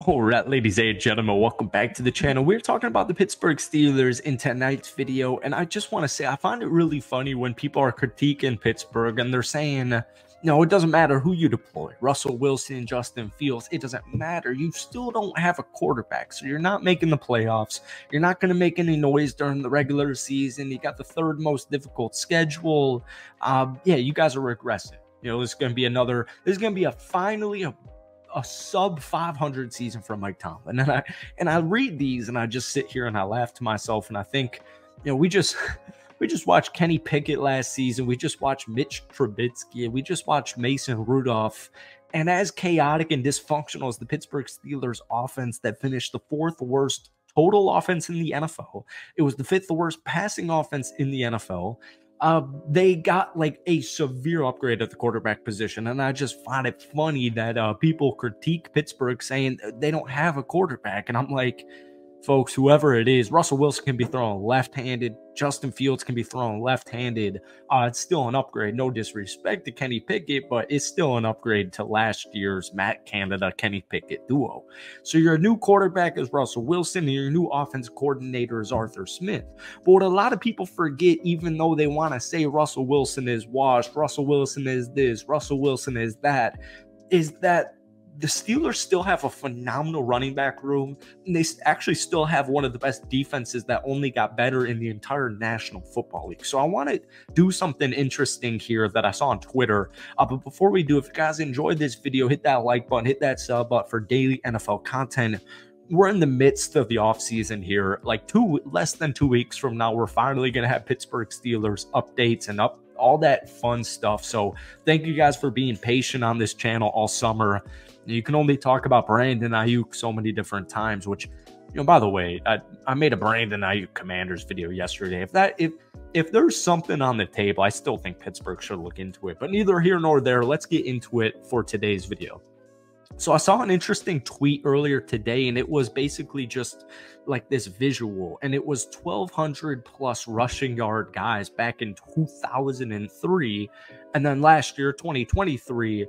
All right, ladies and gentlemen, welcome back to the channel. We're talking about the Pittsburgh Steelers in tonight's video, and I just want to say I find it really funny when people are critiquing Pittsburgh and they're saying, no, it doesn't matter who you deploy. Russell Wilson, Justin Fields, it doesn't matter. You still don't have a quarterback, so you're not making the playoffs. You're not going to make any noise during the regular season. You got the third most difficult schedule. Yeah, you guys are regressing. You know, this is going to be finally a sub 500 season for Mike Tomlin. And I read these and I just sit here and I laugh to myself and I think, you know, we just watched Kenny Pickett last season. We just watched Mitch Trubisky. We just watched Mason Rudolph. And as chaotic and dysfunctional as the Pittsburgh Steelers offense that finished the fourth worst total offense in the NFL, it was the fifth worst passing offense in the NFL. They got like a severe upgrade at the quarterback position, and I just find it funny that people critique Pittsburgh saying they don't have a quarterback, and I'm like, folks, whoever it is, Russell Wilson can be thrown left-handed, Justin Fields can be thrown left-handed. It's still an upgrade. No disrespect to Kenny Pickett, but it's still an upgrade to last year's Matt Canada, Kenny Pickett duo. So your new quarterback is Russell Wilson, and your new offensive coordinator is Arthur Smith. But what a lot of people forget, even though they want to say Russell Wilson is washed, Russell Wilson is this, Russell Wilson is that, is that the Steelers still have a phenomenal running back room, and they actually still have one of the best defenses that only got better in the entire National Football League. So I want to do something interesting here that I saw on Twitter. But before we do, if you guys enjoyed this video, hit that like button, hit that sub button for daily NFL content. We're in the midst of the offseason here. Like less than 2 weeks from now, we're finally going to have Pittsburgh Steelers updates and all that fun stuff. So thank you guys for being patient on this channel all summer. You can only talk about Brandon Ayuk so many different times, which, you know, by the way, I made a Brandon Ayuk Commanders video yesterday. If there's something on the table, I still think Pittsburgh should look into it, but neither here nor there. Let's get into it for today's video. So I saw an interesting tweet earlier today, and it was basically just like this visual, and it was 1,200 plus rushing yard guys back in 2003, and then last year, 2023,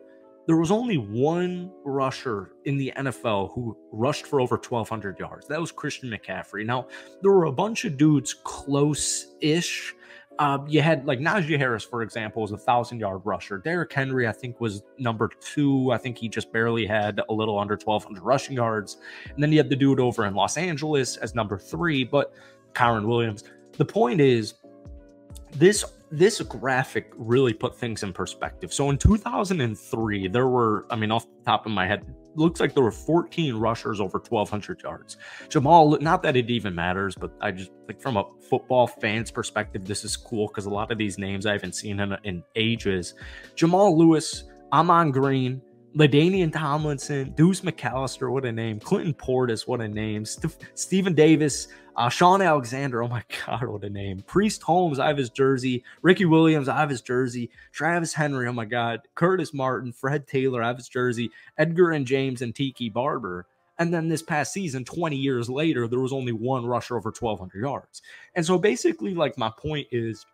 there was only one rusher in the NFL who rushed for over 1,200 yards. That was Christian McCaffrey. Now, there were a bunch of dudes close-ish. You had like Najee Harris, for example, was a 1,000-yard rusher. Derrick Henry, I think, was number 2. I think he just barely had a little under 1,200 rushing yards. And then you had the dude over in Los Angeles as number 3, but Kyron Williams. The point is, this graphic really put things in perspective. So in 2003, there were, I mean, off the top of my head, looks like there were 14 rushers over 1,200 yards. Jamal, not that it even matters, but I just, like, from a football fan's perspective, this is cool because a lot of these names I haven't seen in ages. Jamal Lewis, Amon Green, LaDainian Tomlinson, Deuce McAllister, what a name. Clinton Portis, what a name. Stephen Davis, Sean Alexander, oh my God, what a name. Priest Holmes, I have his jersey. Ricky Williams, I have his jersey. Travis Henry, oh my God. Curtis Martin, Fred Taylor, I have his jersey. Edgar and James and Tiki Barber. And then this past season, 20 years later, there was only one rusher over 1,200 yards. And so basically, like, my point is,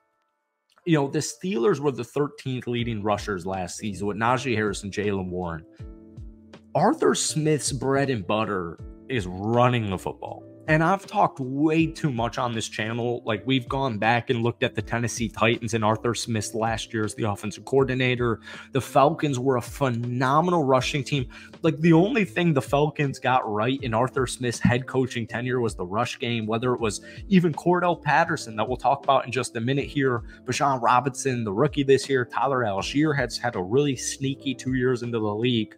you know, the Steelers were the 13th leading rushers last season with Najee Harris and Jaylen Warren. Arthur Smith's bread and butter is running the football. And I've talked way too much on this channel. Like, we've gone back and looked at the Tennessee Titans and Arthur Smith last year as the offensive coordinator. The Falcons were a phenomenal rushing team. Like, the only thing the Falcons got right in Arthur Smith's head coaching tenure was the rush game, whether it was even Cordell Patterson that we'll talk about in just a minute here, Bijan Robinson, the rookie this year, Tyler Algier has had a really sneaky 2 years into the league.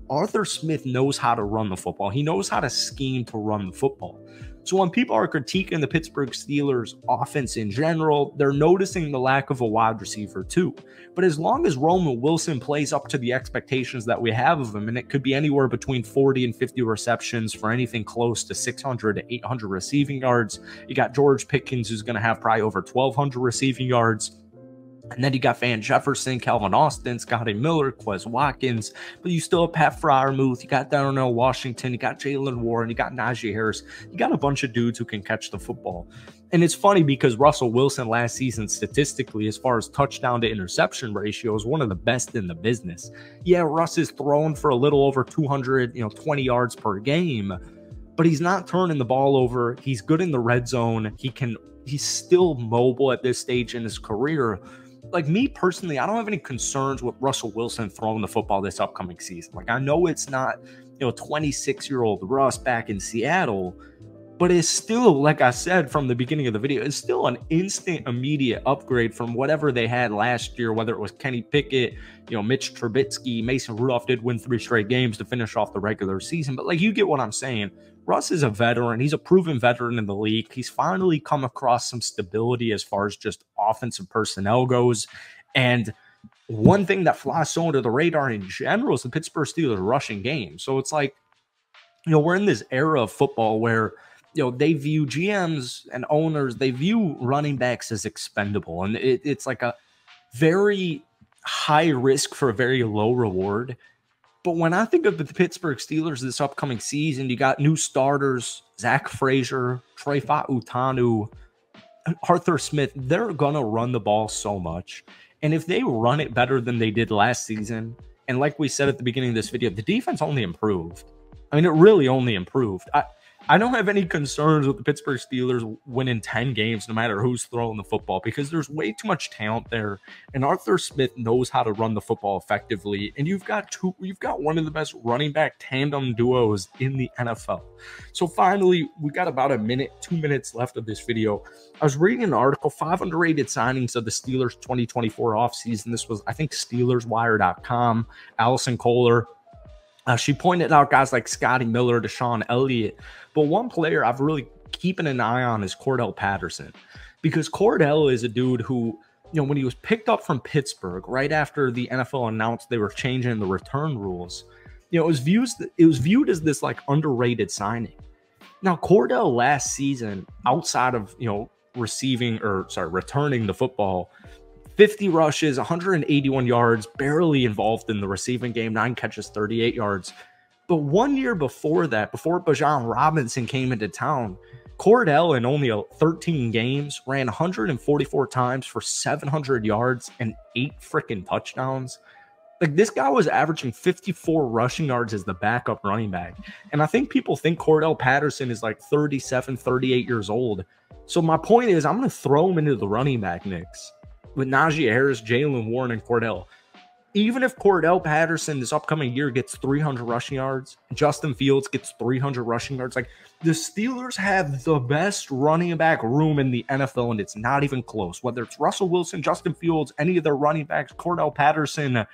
Arthur Smith knows how to run the football. He knows how to scheme to run the football. So when people are critiquing the Pittsburgh Steelers offense in general, they're noticing the lack of a wide receiver too. But as long as Roman Wilson plays up to the expectations that we have of him, and it could be anywhere between 40 and 50 receptions for anything close to 600 to 800 receiving yards. You got George Pickens, who's going to have probably over 1,200 receiving yards. And then you got Van Jefferson, Calvin Austin, Scotty Miller, Quez Watkins, but you still have Pat Fryermuth, you got Darnell Washington, you got Jalen Warren, you got Najee Harris, you got a bunch of dudes who can catch the football. And it's funny because Russell Wilson last season, statistically, as far as touchdown to interception ratio, is one of the best in the business. Yeah, Russ is thrown for a little over 220 yards per game, but he's not turning the ball over. He's good in the red zone. He's still mobile at this stage in his career. Like me personally, I don't have any concerns with Russell Wilson throwing the football this upcoming season. Like I know it's not, 26-year-old Russ back in Seattle, but it's still, like I said from the beginning of the video, it's still an instant, immediate upgrade from whatever they had last year, whether it was Kenny Pickett, Mitch Trubisky, Mason Rudolph did win 3 straight games to finish off the regular season. But like, you get what I'm saying. Russ is a veteran. He's a proven veteran in the league. He's finally come across some stability as far as just offensive personnel goes. And one thing that flies so under the radar in general is the Pittsburgh Steelers rushing game. So it's like, we're in this era of football where, they view GMs and owners, they view running backs as expendable. And it's like a very high risk for a very low reward. But when I think of the Pittsburgh Steelers this upcoming season, you got new starters, Zach Frazier, Trey Fautanu, Arthur Smith. They're going to run the ball so much. And if they run it better than they did last season, and like we said at the beginning of this video, the defense only improved. I mean, it really only improved. I don't have any concerns with the Pittsburgh Steelers winning 10 games, no matter who's throwing the football, because there's way too much talent there. And Arthur Smith knows how to run the football effectively. And you've got one of the best running back tandem duos in the NFL. So finally, we got about 2 minutes left of this video. I was reading an article, 5 underrated signings of the Steelers 2024 offseason. This was, I think, SteelersWire.com, Allison Kohler. She pointed out guys like Scotty Miller, Deshaun Elliott. But one player I've really keeping an eye on is Cordell Patterson, because Cordell is a dude who, when he was picked up from Pittsburgh right after the NFL announced they were changing the return rules, it was viewed as this like underrated signing. Now, Cordell last season, outside of, returning the football, 50 rushes, 181 yards, barely involved in the receiving game, 9 catches, 38 yards. But 1 year before that, before Bijan Robinson came into town, Cordell in only 13 games ran 144 times for 700 yards and 8 freaking touchdowns. Like, this guy was averaging 54 rushing yards as the backup running back. And I think people think Cordell Patterson is like 37, 38 years old. So my point is, I'm going to throw him into the running back mix with Najee Harris, Jalen Warren, and Cordell. Even if Cordell Patterson this upcoming year gets 300 rushing yards, Justin Fields gets 300 rushing yards, like, the Steelers have the best running back room in the NFL, and it's not even close. Whether it's Russell Wilson, Justin Fields, any of their running backs, Cordell Patterson,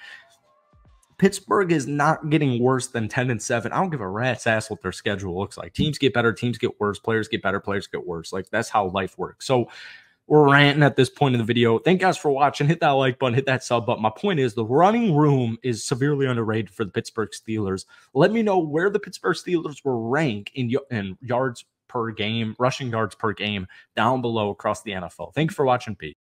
Pittsburgh is not getting worse than 10-7. I don't give a rat's ass what their schedule looks like. Teams get better, teams get worse, players get better, players get worse. Like, that's how life works. So we're ranting at this point in the video. Thank you guys for watching. Hit that like button, hit that sub button. My point is, the running room is severely underrated for the Pittsburgh Steelers. Let me know where the Pittsburgh Steelers will rank in yards per game, rushing yards per game, down below across the NFL. Thank you for watching. Peace.